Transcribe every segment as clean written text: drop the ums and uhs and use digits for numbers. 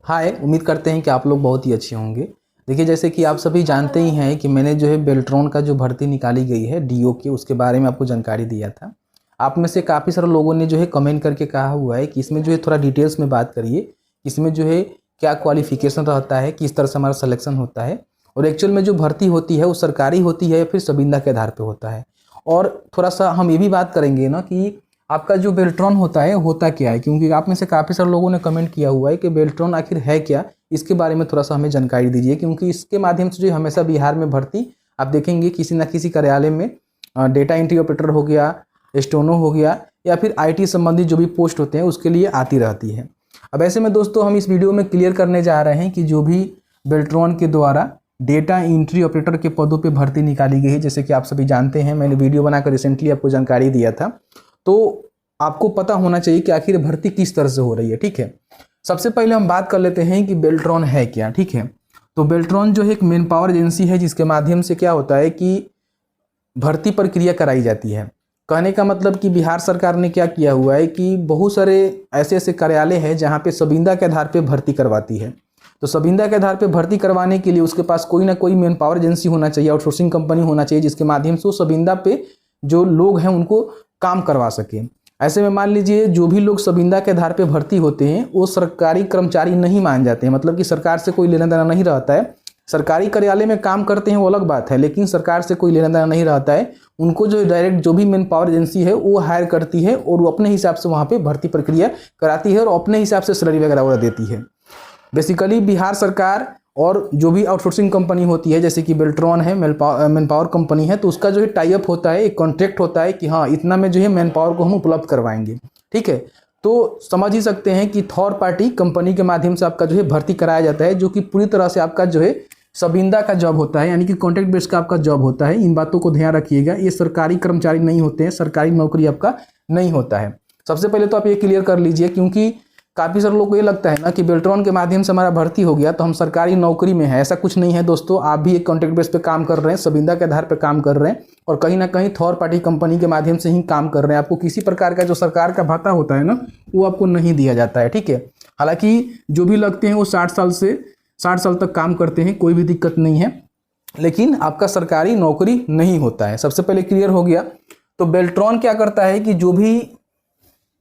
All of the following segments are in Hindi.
हाय, उम्मीद करते हैं कि आप लोग बहुत ही अच्छे होंगे। देखिए, जैसे कि आप सभी जानते ही हैं कि मैंने जो है बेल्ट्रॉन का जो भर्ती निकाली गई है डीओ की, उसके बारे में आपको जानकारी दिया था। आप में से काफ़ी सारे लोगों ने जो है कमेंट करके कहा हुआ है कि इसमें जो है थोड़ा डिटेल्स में बात करिए, इसमें जो है क्या क्वालिफिकेशन रहता है, किस तरह से हमारा सिलेक्शन होता है और एक्चुअल में जो भर्ती होती है वो सरकारी होती है या फिर संविदा के आधार पर होता है। और थोड़ा सा हम ये भी बात करेंगे ना कि आपका जो बेल्ट्रॉन होता है होता क्या है, क्योंकि आप में से काफ़ी सारे लोगों ने कमेंट किया हुआ है कि बेल्ट्रॉन आखिर है क्या, इसके बारे में थोड़ा सा हमें जानकारी दीजिए। क्योंकि इसके माध्यम से जो हमेशा बिहार में भर्ती आप देखेंगे किसी न किसी कार्यालय में डेटा एंट्री ऑपरेटर हो गया, स्टोनो हो गया या फिर आईटी संबंधित जो भी पोस्ट होते हैं उसके लिए आती रहती है। अब ऐसे में दोस्तों हम इस वीडियो में क्लियर करने जा रहे हैं कि जो भी बेल्ट्रॉन के द्वारा डेटा एंट्री ऑपरेटर के पदों पे भर्ती निकाली गई है, जैसे कि आप सभी जानते हैं, मैंने वीडियो बनाकर रिसेंटली आपको जानकारी दिया था, तो आपको पता होना चाहिए कि आखिर भर्ती किस तरह से हो रही है। ठीक है, सबसे पहले हम बात कर लेते हैं कि बेल्ट्रॉन है क्या। ठीक है, तो बेल्ट्रॉन जो है एक मैन पावर एजेंसी है जिसके माध्यम से क्या होता है कि भर्ती प्रक्रिया कराई जाती है। कहने का मतलब कि बिहार सरकार ने क्या किया हुआ है कि बहुत सारे ऐसे ऐसे कार्यालय हैं जहाँ पे संविदा के आधार पे भर्ती करवाती है। तो संविदा के आधार पे भर्ती करवाने के लिए उसके पास कोई ना कोई मैन पावर एजेंसी होना चाहिए, आउटसोर्सिंग कंपनी होना चाहिए, जिसके माध्यम से वो संविदा पे जो लोग हैं उनको काम करवा सके। ऐसे में मान लीजिए जो भी लोग संविदा के आधार पे भर्ती होते हैं वो सरकारी कर्मचारी नहीं मान जाते हैं, मतलब कि सरकार से कोई लेना देना नहीं रहता है। सरकारी कार्यालय में काम करते हैं वो अलग बात है, लेकिन सरकार से कोई लेना देना नहीं रहता है। उनको जो डायरेक्ट जो भी मैन पावर एजेंसी है वो हायर करती है और वो अपने हिसाब से वहाँ पे भर्ती प्रक्रिया कराती है और अपने हिसाब से सैलरी वगैरह देती है। बेसिकली बिहार सरकार और जो भी आउटसोर्सिंग कंपनी होती है, जैसे कि बेल्ट्रॉन है, मैन पावर कंपनी है, तो उसका जो है टाई अप होता है, एक कॉन्ट्रैक्ट होता है कि हाँ इतना में जो है मैन पावर को हम उपलब्ध करवाएंगे। ठीक है, तो समझ ही सकते हैं कि थर्ड पार्टी कंपनी के माध्यम से आपका जो है भर्ती कराया जाता है, जो कि पूरी तरह से आपका जो है संविदा का जॉब होता है, यानी कि कॉन्ट्रैक्ट बेस का आपका जॉब होता है। इन बातों को ध्यान रखिएगा, ये सरकारी कर्मचारी नहीं होते हैं, सरकारी नौकरी आपका नहीं होता है। सबसे पहले तो आप ये क्लियर कर लीजिए, क्योंकि काफ़ी सारे लोगों को ये लगता है ना कि बेल्ट्रॉन के माध्यम से हमारा भर्ती हो गया तो हम सरकारी नौकरी में है। ऐसा कुछ नहीं है दोस्तों, आप भी एक कॉन्ट्रैक्ट बेस पे काम कर रहे हैं, संविदा के आधार पे काम कर रहे हैं और कहीं ना कहीं थर्ड पार्टी कंपनी के माध्यम से ही काम कर रहे हैं। आपको किसी प्रकार का जो सरकार का भत्ता होता है ना वो आपको नहीं दिया जाता है। ठीक है, हालांकि जो भी लगते हैं वो 60 साल तक काम करते हैं, कोई भी दिक्कत नहीं है, लेकिन आपका सरकारी नौकरी नहीं होता है। सबसे पहले क्लियर हो गया। तो बेल्ट्रॉन क्या करता है कि जो भी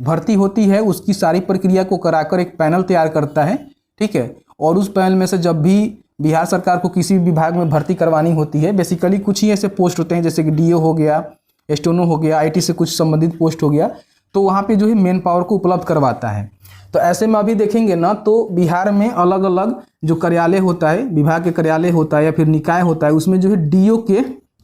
भर्ती होती है उसकी सारी प्रक्रिया को कराकर एक पैनल तैयार करता है। ठीक है, और उस पैनल में से जब भी बिहार सरकार को किसी भी विभाग में भर्ती करवानी होती है, बेसिकली कुछ ही ऐसे पोस्ट होते हैं जैसे कि डीओ हो गया, स्टोनो हो गया, आईटी से कुछ संबंधित पोस्ट हो गया, तो वहाँ पे जो है मैन पावर को उपलब्ध करवाता है। तो ऐसे में अभी देखेंगे ना तो बिहार में अलग अलग जो कार्यालय होता है, विभाग के कार्यालय होता है या फिर निकाय होता है, उसमें जो है डीओ के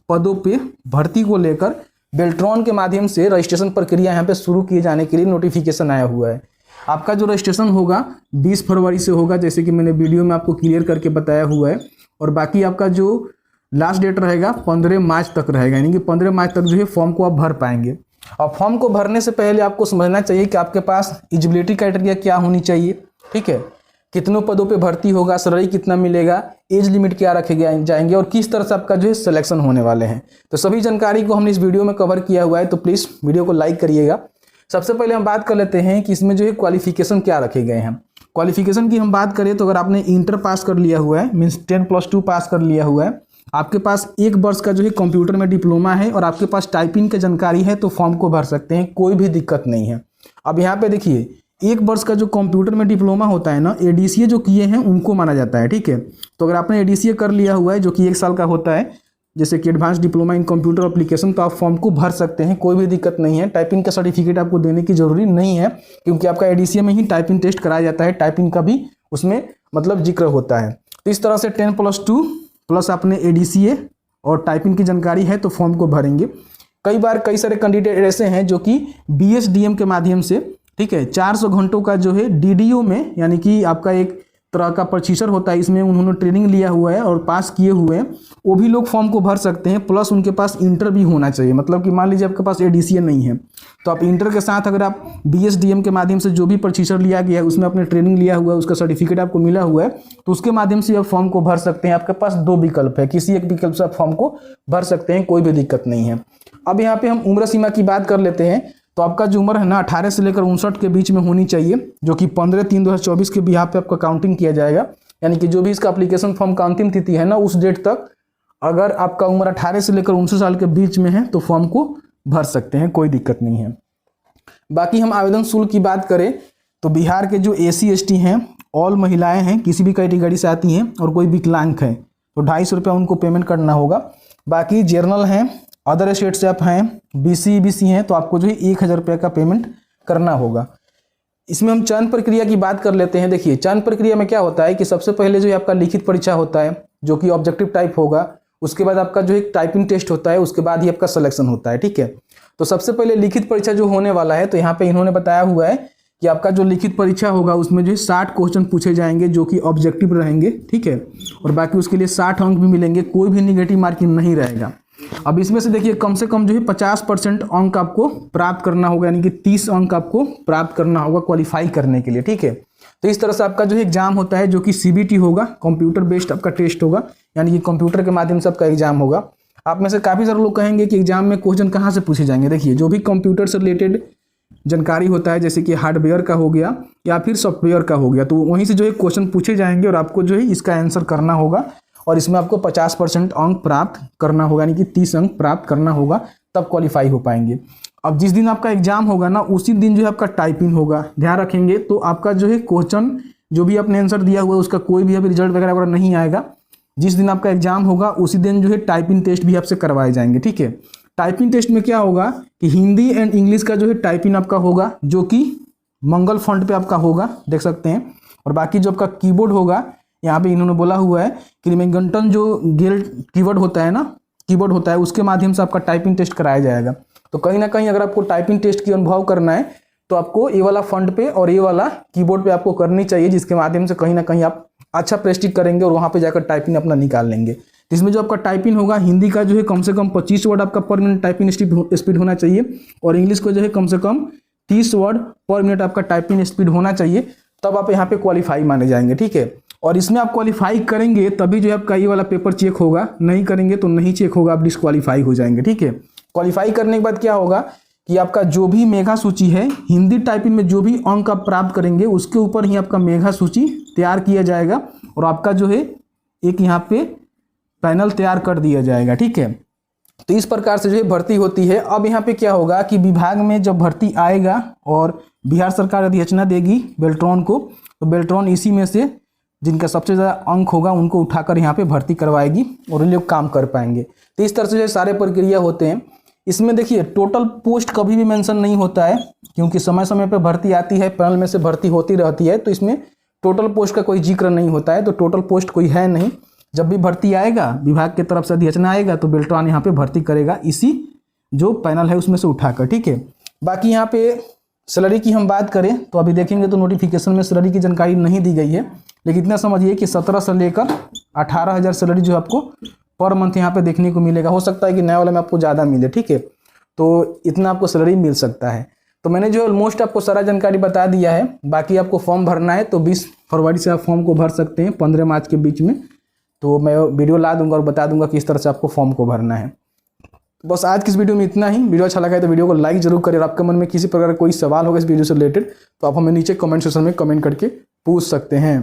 पदों पे भर्ती को लेकर बेल्ट्रॉन के माध्यम से रजिस्ट्रेशन प्रक्रिया यहाँ पे शुरू किए जाने के लिए नोटिफिकेशन आया हुआ है। आपका जो रजिस्ट्रेशन होगा 20 फरवरी से होगा, जैसे कि मैंने वीडियो में आपको क्लियर करके बताया हुआ है, और बाकी आपका जो लास्ट डेट रहेगा 15 मार्च तक रहेगा, यानी कि 15 मार्च तक जो है फॉर्म को आप भर पाएंगे। और फॉर्म को भरने से पहले आपको समझना चाहिए कि आपके पास एलिजिबिलिटी क्राइटेरिया क्या होनी चाहिए। ठीक है, कितनों पदों पे भर्ती होगा, सैलरी कितना मिलेगा, एज लिमिट क्या रखे जाएंगे और किस तरह से आपका जो है सिलेक्शन होने वाले हैं, तो सभी जानकारी को हमने इस वीडियो में कवर किया हुआ है, तो प्लीज़ वीडियो को लाइक करिएगा। सबसे पहले हम बात कर लेते हैं कि इसमें जो है क्वालिफिकेशन क्या रखे गए हैं। क्वालिफिकेशन की हम बात करें तो अगर आपने इंटर पास कर लिया हुआ है, मीन्स 10+2 पास कर लिया हुआ है, आपके पास 1 वर्ष का जो है कंप्यूटर में डिप्लोमा है और आपके पास टाइपिंग की जानकारी है, तो फॉर्म को भर सकते हैं, कोई भी दिक्कत नहीं है। अब यहाँ पे देखिए 1 वर्ष का जो कंप्यूटर में डिप्लोमा होता है ना, एडीसीए जो किए हैं उनको माना जाता है। ठीक है, तो अगर आपने एडीसीए कर लिया हुआ है जो कि 1 साल का होता है, जैसे कि advance diploma in computer application, तो आप फॉर्म को भर सकते हैं, कोई भी दिक्कत नहीं है। टाइपिंग का सर्टिफिकेट आपको देने की जरूरी नहीं है, क्योंकि आपका एडीसीए में ही टाइपिंग टेस्ट कराया जाता है, टाइपिंग का भी उसमें मतलब जिक्र होता है। तो इस तरह से 10+2 प्लस आपने एडीसीए और टाइपिंग की जानकारी है तो फॉर्म को भरेंगे। कई बार कई सारे कैंडिडेट ऐसे हैं जो कि बीएसडीएम के माध्यम से, ठीक है, 400 घंटों का जो है डीडीओ में, यानी कि आपका एक तरह का प्रशिक्षण होता है, इसमें उन्होंने ट्रेनिंग लिया हुआ है और पास किए हुए हैं, वो भी लोग फॉर्म को भर सकते हैं। प्लस उनके पास इंटर भी होना चाहिए, मतलब कि मान लीजिए आपके पास एडीसीए नहीं है तो आप इंटर के साथ अगर आप बीएसडीएम के माध्यम से जो भी प्रशिक्षण लिया गया है उसमें आपने ट्रेनिंग लिया हुआ है, उसका सर्टिफिकेट आपको मिला हुआ है, तो उसके माध्यम से आप फॉर्म को भर सकते हैं। आपके पास 2 विकल्प है, किसी एक विकल्प से आप फॉर्म को भर सकते हैं, कोई भी दिक्कत नहीं है। अब यहाँ पे हम उम्र सीमा की बात कर लेते हैं। तो आपका जो उम्र है ना 18 से लेकर 59 के बीच में होनी चाहिए, जो कि 15/3/2024 के बिहाफ पे आपका काउंटिंग किया जाएगा। यानी कि जो भी इसका एप्लीकेशन फॉर्म का अंतिम तिथि है ना, उस डेट तक अगर आपका उम्र 18 से लेकर 59 साल के बीच में है तो फॉर्म को भर सकते हैं, कोई दिक्कत नहीं है। बाकी हम आवेदन शुल्क की बात करें तो बिहार के जो SC/ST हैं, ऑल महिलाएं हैं, किसी भी कैटेगरी से आती हैं और कोई विकलांग है तो 250 रुपया उनको पेमेंट करना होगा। बाकी जनरल हैं, अदर स्टेट से आप हैं, BC EBC हैं तो आपको जो है 1000 रुपये का पेमेंट करना होगा। इसमें हम चयन प्रक्रिया की बात कर लेते हैं। देखिए चयन प्रक्रिया में क्या होता है कि सबसे पहले जो है आपका लिखित परीक्षा होता है जो कि ऑब्जेक्टिव टाइप होगा, उसके बाद आपका जो एक टाइपिंग टेस्ट होता है, उसके बाद ही आपका सिलेक्शन होता है। ठीक है, तो सबसे पहले लिखित परीक्षा जो होने वाला है, तो यहाँ पे इन्होंने बताया हुआ है कि आपका जो लिखित परीक्षा होगा उसमें जो है 60 क्वेश्चन पूछे जाएंगे जो कि ऑब्जेक्टिव रहेंगे। ठीक है, और बाकी उसके लिए 60 अंक भी मिलेंगे, कोई भी निगेटिव मार्किंग नहीं रहेगा। अब इसमें से देखिए कम से कम जो है 50% अंक आपको प्राप्त करना होगा, यानी कि 30 अंक आपको प्राप्त करना होगा क्वालिफाई करने के लिए। ठीक है, तो इस तरह से आपका जो है एग्जाम होता है जो कि CBT होगा, कंप्यूटर बेस्ड आपका टेस्ट होगा, यानी कि कंप्यूटर के माध्यम से आपका एग्जाम होगा। आप में से काफ़ी सारे लोग कहेंगे कि एग्जाम में क्वेश्चन कहाँ से पूछे जाएंगे। देखिए जो भी कंप्यूटर से रिलेटेड जानकारी होता है, जैसे कि हार्डवेयर का हो गया या फिर सॉफ्टवेयर का हो गया, तो वहीं से जो है क्वेश्चन पूछे जाएंगे और आपको जो है इसका आंसर करना होगा और इसमें आपको 50% अंक प्राप्त करना होगा, यानी कि 30 अंक प्राप्त करना होगा, तब क्वालिफाई हो पाएंगे। अब जिस दिन आपका एग्जाम होगा ना, उसी दिन जो है आपका टाइपिंग होगा, ध्यान रखेंगे। तो आपका जो है क्वेश्चन जो भी आपने आंसर दिया हुआ है उसका कोई भी अभी रिजल्ट वगैरह नहीं आएगा। जिस दिन आपका एग्जाम होगा उसी दिन जो है टाइपिंग टेस्ट भी आपसे करवाए जाएंगे। ठीक है, टाइपिंग टेस्ट में क्या होगा कि हिंदी एंड इंग्लिश का जो है टाइपिंग आपका होगा, जो कि मंगल फॉन्ट पे आपका होगा, देख सकते हैं। और बाकी जो आपका कीबोर्ड होगा, यहाँ पे इन्होंने बोला हुआ है कि रिमेंगटन जो गेल कीवर्ड होता है ना, कीबोर्ड होता है, उसके माध्यम से आपका टाइपिंग टेस्ट कराया जाएगा। तो कहीं ना कहीं अगर आपको टाइपिंग टेस्ट की अनुभव करना है तो आपको ये वाला फंड पे और ये वाला कीबोर्ड पे आपको करनी चाहिए, जिसके माध्यम से कहीं ना कहीं आप अच्छा प्रेस्टिज करेंगे और वहाँ पे जाकर टाइपिंग अपना निकाल लेंगे। इसमें जो आपका टाइपिंग होगा, हिंदी का जो है कम से कम 25 वर्ड आपका पर मिनट टाइपिंग स्पीड होना चाहिए और इंग्लिश को जो है कम से कम 30 वर्ड पर मिनट आपका टाइपिंग स्पीड होना चाहिए, तब आप यहाँ पे क्वालिफाई माने जाएंगे। ठीक है, और इसमें आप क्वालिफाई करेंगे तभी जो है आपका ये वाला पेपर चेक होगा, नहीं करेंगे तो नहीं चेक होगा, आप डिस्क्वालीफाई हो जाएंगे। ठीक है, क्वालिफाई करने के बाद क्या होगा कि आपका जो भी मेगा सूची है, हिंदी टाइपिंग में जो भी अंक आप प्राप्त करेंगे उसके ऊपर ही आपका मेगा सूची तैयार किया जाएगा और आपका जो है एक यहाँ पे पैनल तैयार कर दिया जाएगा। ठीक है, तो इस प्रकार से जो है भर्ती होती है। अब यहाँ पे क्या होगा कि विभाग में जब भर्ती आएगा और बिहार सरकार अधिसूचना देगी बेल्ट्रॉन को, तो बेल्ट्रॉन इसी में से जिनका सबसे ज़्यादा अंक होगा उनको उठाकर यहाँ पे भर्ती करवाएगी और उन लोग काम कर पाएंगे। तो इस तरह से जो सारे प्रक्रिया होते हैं। इसमें देखिए टोटल पोस्ट कभी भी मेंशन नहीं होता है, क्योंकि समय समय पर भर्ती आती है, पैनल में से भर्ती होती रहती है, तो इसमें टोटल पोस्ट का कोई जिक्र नहीं होता है। तो टोटल पोस्ट कोई है नहीं। जब भी भर्ती आएगा, विभाग की तरफ से अधिसूचना आएगा, तो बेल्ट्रॉन यहाँ पे भर्ती करेगा इसी जो पैनल है उसमें से उठाकर। ठीक है, बाकी यहाँ पे सैलरी की हम बात करें तो अभी देखेंगे तो नोटिफिकेशन में सैलरी की जानकारी नहीं दी गई है, लेकिन इतना समझिए कि 17 से लेकर 18,000 सैलरी जो आपको पर मंथ यहाँ पे देखने को मिलेगा। हो सकता है कि नया वाला में आपको ज़्यादा मिले। ठीक है, तो इतना आपको सैलरी मिल सकता है। तो मैंने जो ऑलमोस्ट आपको सारा जानकारी बता दिया है। बाकी आपको फॉर्म भरना है तो 20 फरवरी से आप फॉर्म को भर सकते हैं, 15 मार्च के बीच में। तो मैं वीडियो ला दूंगा और बता दूंगा किस तरह से आपको फॉर्म को भरना है। तो बस आज की इस वीडियो में इतना ही। वीडियो अच्छा लगा है तो वीडियो को लाइक जरूर करें और आपके मन में किसी प्रकार का कोई सवाल होगा इस वीडियो से रिलेटेड तो आप हमें नीचे कमेंट सेक्शन में कमेंट करके पूछ सकते हैं।